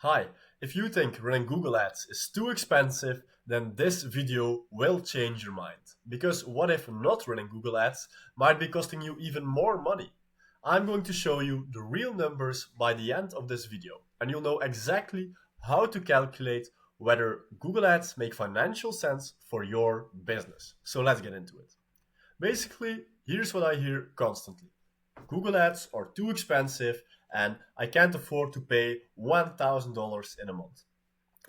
Hi, if you think running Google Ads is too expensive, then this video will change your mind. Because what if not running Google Ads might be costing you even more money? I'm going to show you the real numbers by the end of this video, and you'll know exactly how to calculate whether Google Ads make financial sense for your business. So let's get into it. Basically, here's what I hear constantly. Google Ads are too expensive and I can't afford to pay $1,000 in a month.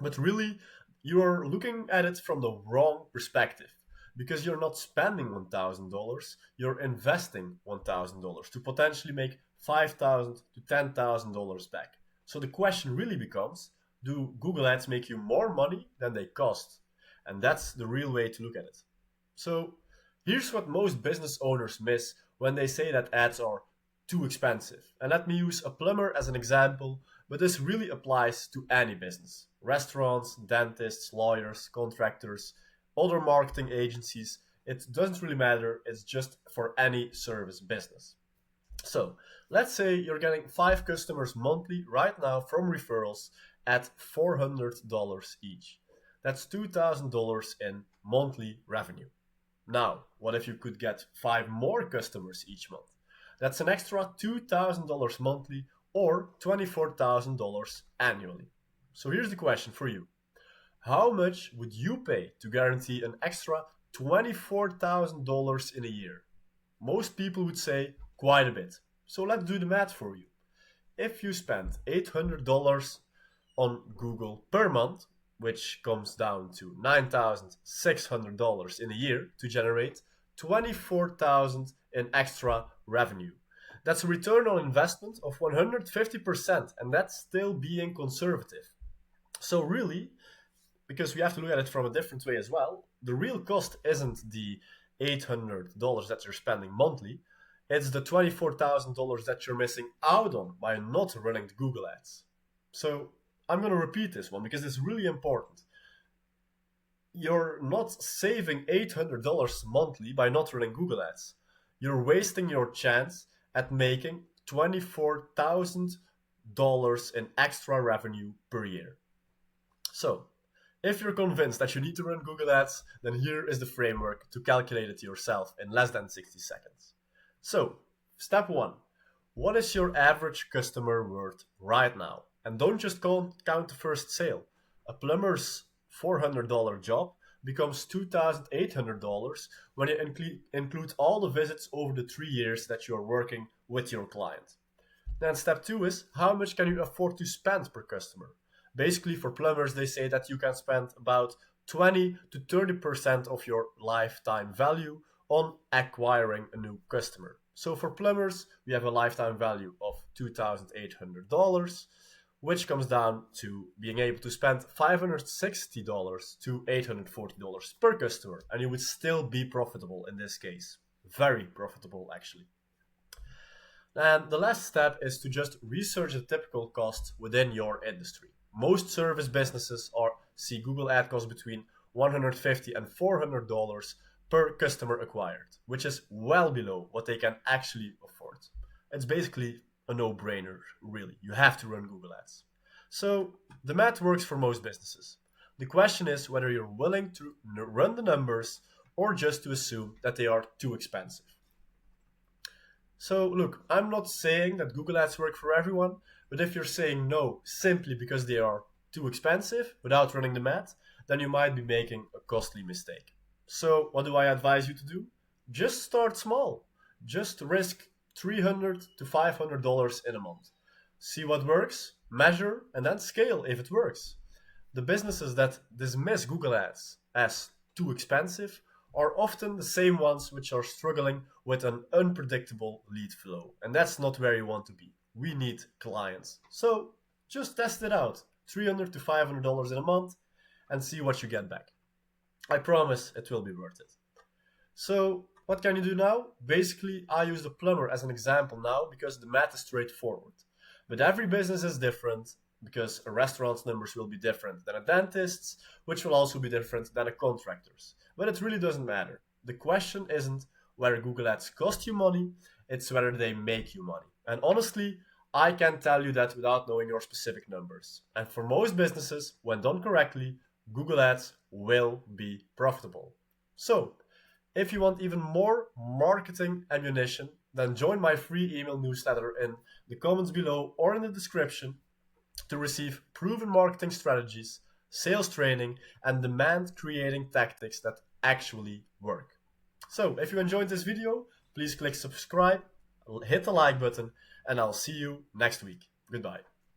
But really, you are looking at it from the wrong perspective because you're not spending $1,000, you're investing $1,000 to potentially make $5,000 to $10,000 back. So the question really becomes, do Google Ads make you more money than they cost? And that's the real way to look at it. So here's what most business owners miss when they say that ads are too expensive. And let me use a plumber as an example, but this really applies to any business. Restaurants, dentists, lawyers, contractors, other marketing agencies. It doesn't really matter, it's just for any service business. So let's say you're getting 5 customers monthly right now from referrals at $400 each. That's $2,000 in monthly revenue. Now, what if you could get 5 more customers each month? That's an extra $2,000 monthly or $24,000 annually. So here's the question for you. How much would you pay to guarantee an extra $24,000 in a year? Most people would say quite a bit. So let's do the math for you. If you spend $800 on Google per month, which comes down to $9,600 in a year to generate 24,000 in extra revenue. That's a return on investment of 150%, and that's still being conservative. So really, because we have to look at it from a different way as well, the real cost isn't the $800 that you're spending monthly, it's the $24,000 that you're missing out on by not running the Google ads. So I'm going to repeat this one because it's really important. You're not saving $800 monthly by not running Google ads. You're wasting your chance at making $24,000 in extra revenue per year. So, if you're convinced that you need to run Google Ads, then here is the framework to calculate it yourself in less than 60 seconds. So, step 1. What is your average customer worth right now? And don't just count the first sale. A plumber's $400 job becomes $2,800 when you include all the visits over the 3 years that you're working with your client. Then step 2 is how much can you afford to spend per customer? Basically, for plumbers, they say that you can spend about 20 to 30% of your lifetime value on acquiring a new customer. So for plumbers, we have a lifetime value of $2,800, which comes down to being able to spend $560 to $840 per customer, and you would still be profitable in this case. Very profitable, actually. And the last step is to just research the typical cost within your industry. Most service businesses see Google ad costs between $150 and $400 per customer acquired, which is well below what they can actually afford. It's basically a no-brainer, really. You have to run Google Ads. So the math works for most businesses. The question is whether you're willing to run the numbers or just to assume that they are too expensive. So look, I'm not saying that Google Ads work for everyone, but if you're saying no simply because they are too expensive without running the math, then you might be making a costly mistake. So what do I advise you to do? Just start small. Just risk $300 to $500 in a month. See what works, measure, and then scale if it works. The businesses that dismiss Google Ads as too expensive are often the same ones which are struggling with an unpredictable lead flow. And that's not where you want to be. We need clients. So just test it out. $300 to $500 in a month and see what you get back. I promise it will be worth it. So what can you do now? Basically, I use the plumber as an example now because the math is straightforward. But every business is different because a restaurant's numbers will be different than a dentist's, which will also be different than a contractor's. But it really doesn't matter. The question isn't whether Google Ads cost you money, it's whether they make you money. And honestly, I can tell you that without knowing your specific numbers. And for most businesses, when done correctly, Google Ads will be profitable. So, if you want even more marketing ammunition, then join my free email newsletter in the comments below or in the description to receive proven marketing strategies, sales training, and demand creating tactics that actually work. So, if you enjoyed this video, please click subscribe, hit the like button, and I'll see you next week. Goodbye.